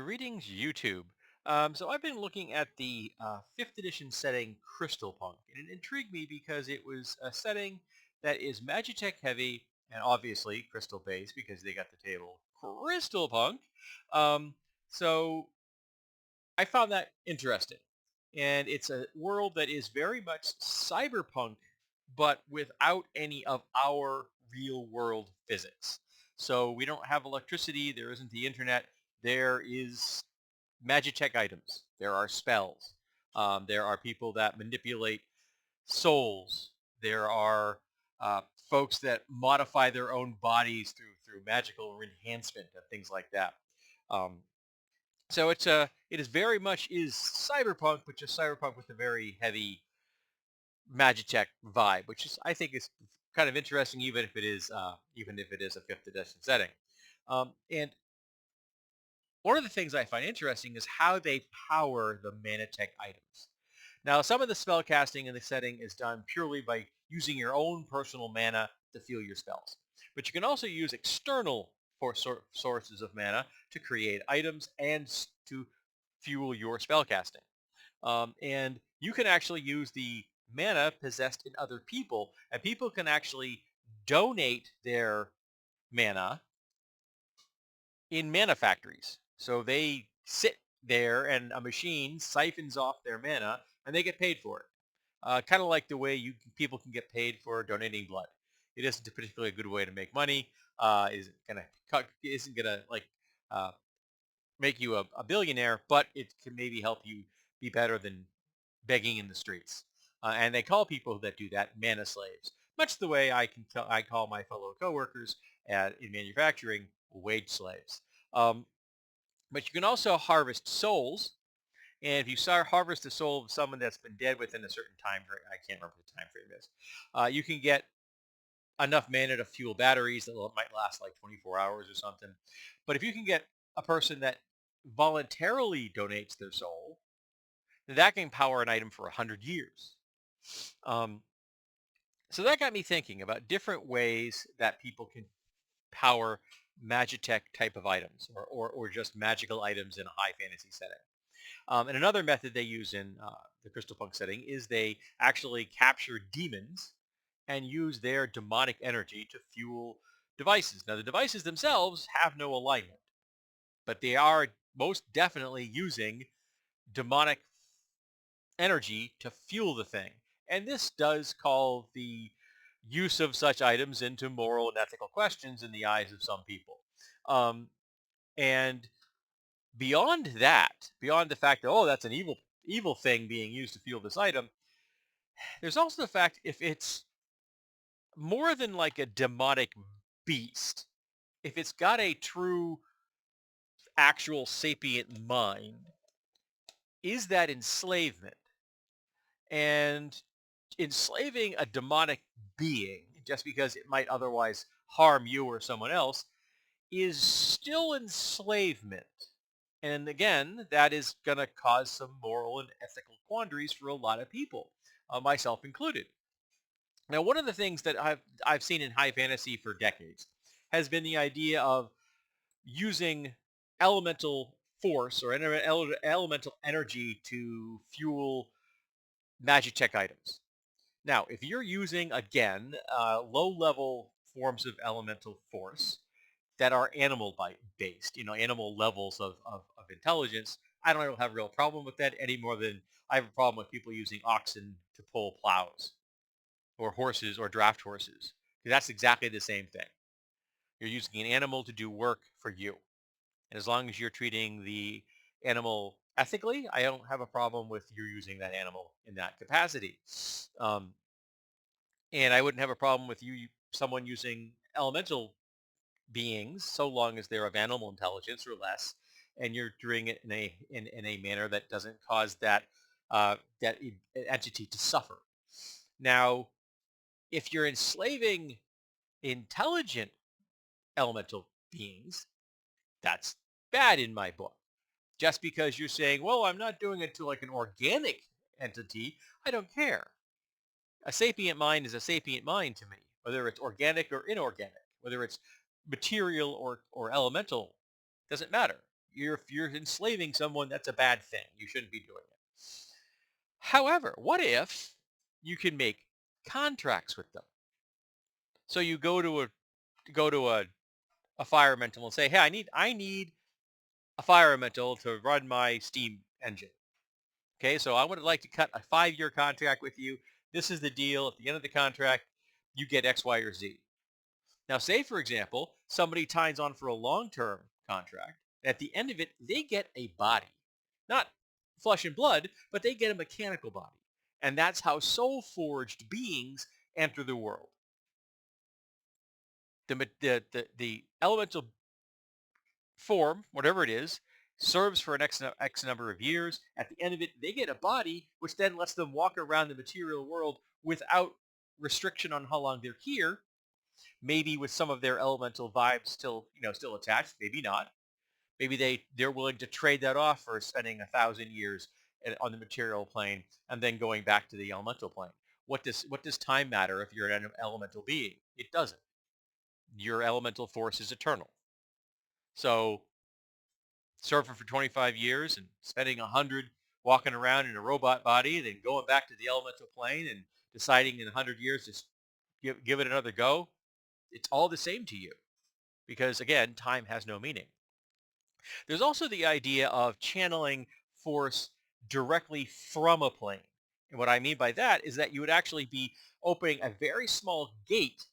Greetings, YouTube. So I've been looking at the 5th edition setting Crystal Punk, and it intrigued me because it was a setting that is Magitech heavy and obviously crystal based because they got the table Crystal Punk. Um, so I found that interesting. And it's a world that is very much cyberpunk, but without any of our real world physics. So we don't have electricity. There isn't the internet. There is magitech items. There are spells. There are people that manipulate souls. There are uh, folks that modify their own bodies through magical enhancement and things like that. Um, so it is very much is cyberpunk, but just cyberpunk with a very heavy magitech vibe, which is I think is kind of interesting, even if it is a fifth edition setting. And one of the things I find interesting is how they power the Manatech items. Now, some of the spell casting in the setting is done purely by using your own personal mana to fuel your spells. But you can also use external sources of mana to create items and to fuel your spell casting. And you can actually use the mana possessed in other people, and people can actually donate their mana in mana factories. So they sit there and a machine siphons off their mana and they get paid for it. Kind of like the way people can get paid for donating blood. It isn't a particularly good way to make money. Isn't gonna like uh, make you a billionaire, but it can maybe help you be better than begging in the streets. And they call people that do that mana slaves, much the way I call my fellow coworkers in manufacturing wage slaves. Um, but you can also harvest souls. And if you harvest the soul of someone that's been dead within a certain time frame, I can't remember what the time frame is, you can get enough mana to fuel batteries that might last like 24 hours or something. But if you can get a person that voluntarily donates their soul, then that can power an item for 100 years. Um, so that got me thinking about different ways that people can power magitech type of items or just magical items in a high fantasy setting. And another method they use in the Crystal Punk setting is they actually capture demons and use their demonic energy to fuel devices. Now, the devices themselves have no alignment, but they are most definitely using demonic energy to fuel the thing. And this does call the use of such items into moral and ethical questions in the eyes of some people. Um, and beyond that, beyond the fact that, oh, that's an evil thing being used to fuel this item, there's also the fact if it's more than like a demonic beast, if it's got a true actual sapient mind, is that enslavement? And enslaving a demonic being just because it might otherwise harm you or someone else is still enslavement. And again, that is going to cause some moral and ethical quandaries for a lot of people, myself included. Now, one of the things that I've seen in high fantasy for decades has been the idea of using elemental force or elemental energy to fuel magitech items. Now, if you're using, again, low-level forms of elemental force that are animal based, animal levels of intelligence, I don't have a real problem with that any more than I have a problem with people using oxen to pull plows or horses or draft horses. 'Cause that's exactly the same thing. You're using an animal to do work for you. And as long as you're treating the animal ethically, I don't have a problem with you using that animal in that capacity. Um, and I wouldn't have a problem with someone using elemental beings so long as they're of animal intelligence or less, and you're doing it in a manner that doesn't cause that entity to suffer. Now, if you're enslaving intelligent elemental beings, that's bad in my book. Just because you're saying, well, I'm not doing it to like an organic entity, I don't care. A sapient mind is a sapient mind to me, whether it's organic or inorganic, whether it's material or elemental, doesn't matter. If you're enslaving someone, that's a bad thing. You shouldn't be doing it. However, what if you can make contracts with them? So you go to a fire elemental and say, "Hey, I need a fire elemental to run my steam engine. Okay, so I would like to cut a 5-year contract with you. This is the deal. At the end of the contract, you get X, Y, or Z." Now, say for example, somebody signs on for a long-term contract. At the end of it, they get a body, not flesh and blood, but they get a mechanical body, and that's how soul-forged beings enter the world. The elemental form, whatever it is, serves for an X number of years. At the end of it, they get a body, which then lets them walk around the material world without restriction on how long they're here. Maybe with some of their elemental vibes still attached. Maybe not. Maybe they're willing to trade that off for spending 1,000 years on the material plane and then going back to the elemental plane. What does time matter if you're an elemental being? It doesn't. Your elemental force is eternal. So surfing for 25 years and spending 100 walking around in a robot body, then going back to the elemental plane and deciding in 100 years to give it another go, it's all the same to you because, again, time has no meaning. There's also the idea of channeling force directly from a plane. And what I mean by that is that you would actually be opening a very small gate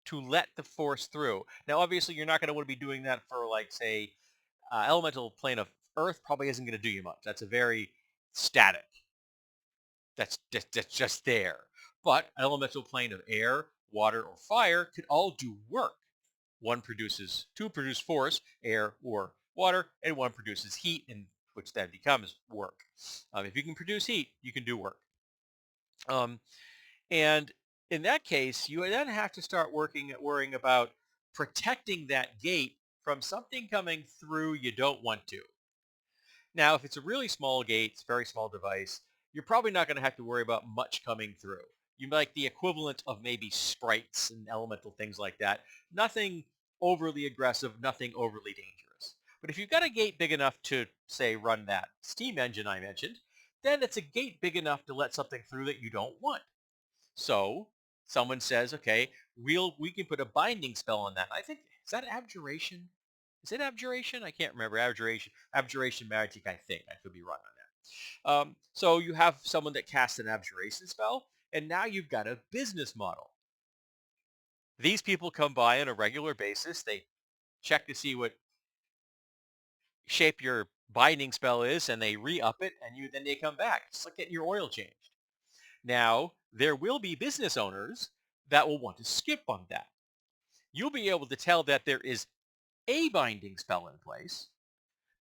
to let the force through. Now, obviously, you're not going to want to be doing that for, like, say, elemental plane of Earth probably isn't going to do you much. That's a very static. That's just there. But an elemental plane of air, water, or fire could all do work. Two produce force, air or water, and one produces heat, and which then becomes work. If you can produce heat, you can do work. Um, and in that case, you then have to start worrying about protecting that gate from something coming through you don't want to. Now, if it's a really small gate, it's a very small device, you're probably not going to have to worry about much coming through. You like the equivalent of maybe sprites and elemental things like that. Nothing overly aggressive, nothing overly dangerous. But if you've got a gate big enough to, say, run that steam engine I mentioned, then it's a gate big enough to let something through that you don't want. So someone says, okay, we can put a binding spell on that. I think, is that abjuration? Is it abjuration? I can't remember. Abjuration magic, I think. I could be wrong on that. So you have someone that casts an abjuration spell, and now you've got a business model. These people come by on a regular basis. They check to see what shape your binding spell is, and they re-up it, and then they come back. It's like getting your oil changed. Now, there will be business owners that will want to skip on that. You'll be able to tell that there is a binding spell in place,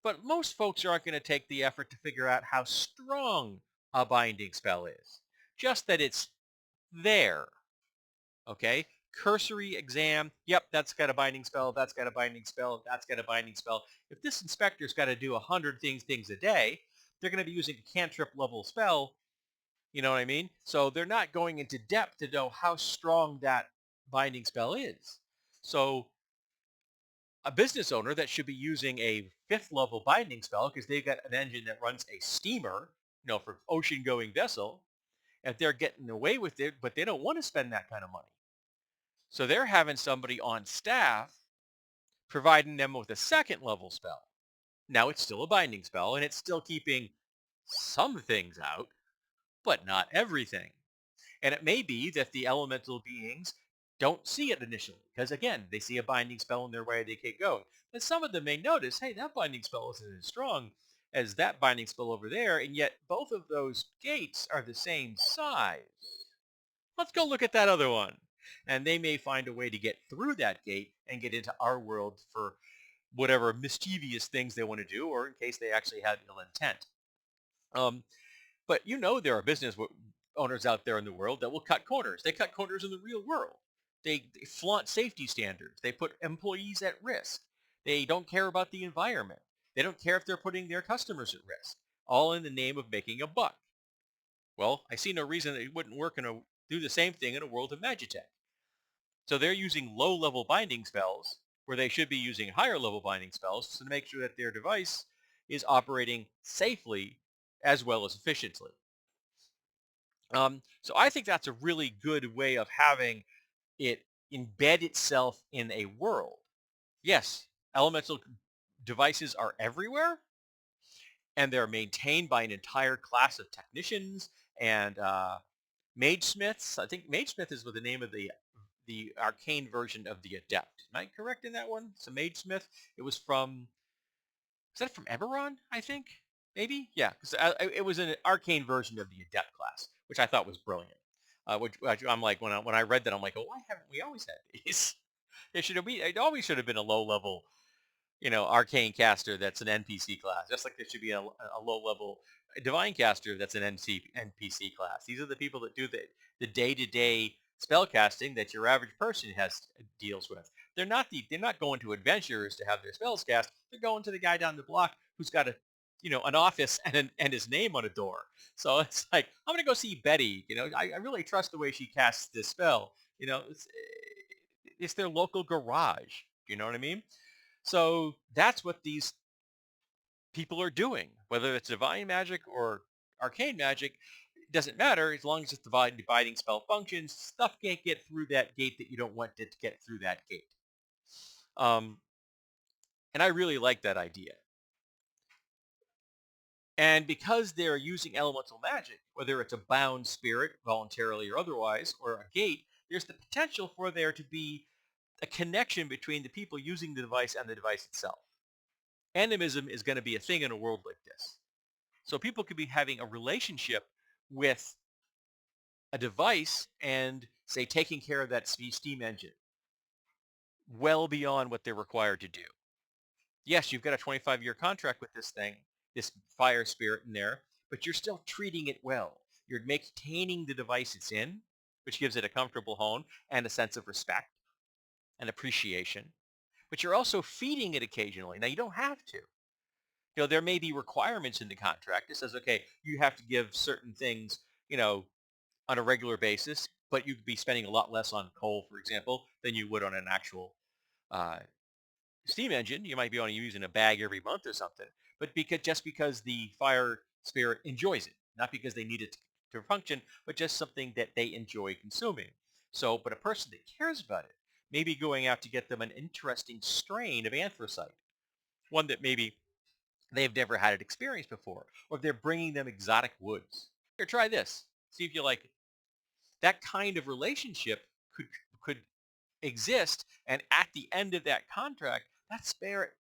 but most folks aren't going to take the effort to figure out how strong a binding spell is. Just that it's there. Okay? Cursory exam. Yep, that's got a binding spell. That's got a binding spell. That's got a binding spell. If this inspector's got to do 100 things a day, they're going to be using a cantrip level spell. You know what I mean? So they're not going into depth to know how strong that binding spell is. So a business owner that should be using a 5th level binding spell because they've got an engine that runs a steamer, for ocean going vessel, if they're getting away with it, but they don't want to spend that kind of money. So they're having somebody on staff providing them with a 2nd level spell. Now it's still a binding spell and it's still keeping some things out, but not everything. And it may be that the elemental beings don't see it initially because, again, they see a binding spell in their way, they keep going. And some of them may notice, hey, that binding spell isn't as strong as that binding spell over there, and yet both of those gates are the same size. Let's go look at that other one. And they may find a way to get through that gate and get into our world for whatever mischievous things they want to do, or in case they actually have ill intent. But there are business owners out there in the world that will cut corners. They cut corners in the real world. They flaunt safety standards. They put employees at risk. They don't care about the environment. They don't care if they're putting their customers at risk, all in the name of making a buck. Well, I see no reason that it wouldn't do the same thing in a world of magitech. So they're using low-level binding spells where they should be using higher level binding spells to make sure that their device is operating safely as well as efficiently. So I think that's a really good way of having it embed itself in a world. Yes, elemental devices are everywhere, and they're maintained by an entire class of technicians and mage smiths. I think mage smith is what the name of the arcane version of the adept. Am I correct in that one? So mage smith. It was from, is that from Eberron? I think maybe. Yeah, because it was an arcane version of the adept class, which I thought was brilliant. Which I'm like, when I read that, I'm like, oh, why haven't we always had these? It always should have been a low level, arcane caster that's an NPC class, just like there should be a low level divine caster that's an NPC class. These are the people that do the day to day spell casting that your average person deals with. They're not going to adventurers to have their spells cast. They're going to the guy down the block who's got an office and his name on a door. So it's like, I'm gonna go see Betty. I really trust the way she casts this spell. It's their local garage. You know what I mean? So that's what these people are doing, whether it's divine magic or arcane magic. It doesn't matter as long as it's dividing spell functions. Stuff can't get through that gate that you don't want it to get through that gate. Um, and I really like that idea. And because they're using elemental magic, whether it's a bound spirit, voluntarily or otherwise, or a gate, there's the potential for there to be a connection between the people using the device and the device itself. Animism is going to be a thing in a world like this. So people could be having a relationship with a device and, say, taking care of that steam engine well beyond what they're required to do. Yes, you've got a 25-year contract with this thing, this fire spirit in there, but you're still treating it well. You're maintaining the device it's in, which gives it a comfortable home and a sense of respect and appreciation. But you're also feeding it occasionally. Now, you don't have to. There may be requirements in the contract. It says, okay, you have to give certain things, on a regular basis, but you could be spending a lot less on coal, for example, than you would on an actual uh, steam engine. You might be only using a bag every month or something, but because the fire spirit enjoys it, not because they need it to function, but just something that they enjoy consuming. So, but a person that cares about it may be going out to get them an interesting strain of anthracite, one that maybe they've never had it experienced before, or if they're bringing them exotic woods. Here, try this. See if you like it. That kind of relationship could exist, and at the end of that contract, that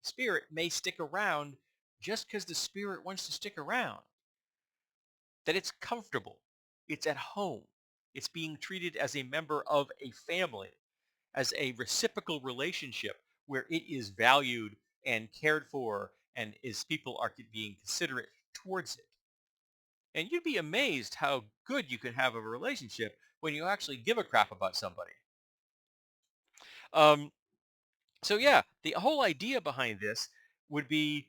spirit may stick around just because the spirit wants to stick around. That it's comfortable, it's at home, it's being treated as a member of a family, as a reciprocal relationship where it is valued and cared for, and is people are being considerate towards it. And you'd be amazed how good you can have a relationship when you actually give a crap about somebody. Um, so yeah, the whole idea behind this would be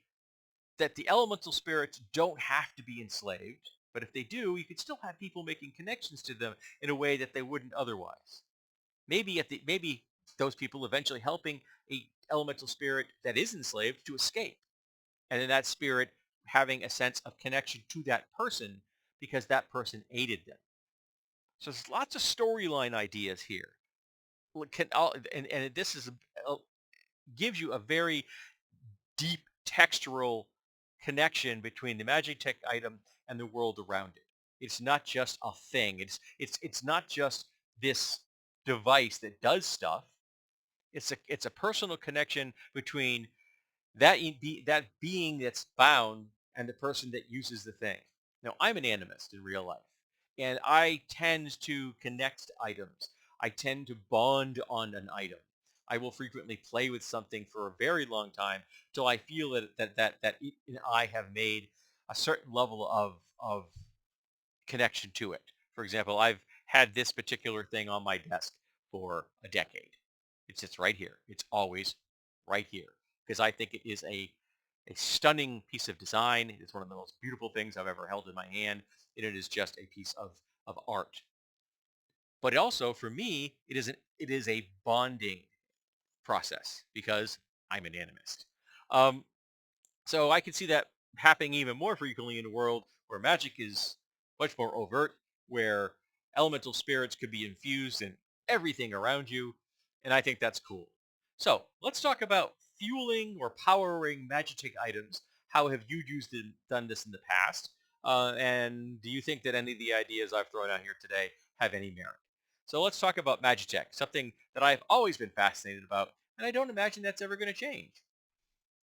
that the elemental spirits don't have to be enslaved, but if they do, you could still have people making connections to them in a way that they wouldn't otherwise. Maybe those people eventually helping a elemental spirit that is enslaved to escape, and then that spirit having a sense of connection to that person because that person aided them. So there's lots of storyline ideas here. And this gives you a very deep textural connection between the magitech item and the world around it. It's not just a thing. It's not just this device that does stuff. It's a personal connection between that being that's bound and the person that uses the thing. Now, I'm an animist in real life, and I tend to connect items. I tend to bond on an item. I will frequently play with something for a very long time till I feel that it and I have made a certain level of connection to it. For example, I've had this particular thing on my desk for a decade. It sits right here. It's always right here because I think it is a stunning piece of design. It's one of the most beautiful things I've ever held in my hand, and it is just a piece of art. But also, for me, it is a bonding process because I'm an animist. Um, so I can see that happening even more frequently in a world where magic is much more overt, where elemental spirits could be infused in everything around you, and I think that's cool. So let's talk about fueling or powering magitech items. How have you done this in the past? And do you think that any of the ideas I've thrown out here today have any merit? So let's talk about magitech, something that I've always been fascinated about, and I don't imagine that's ever going to change.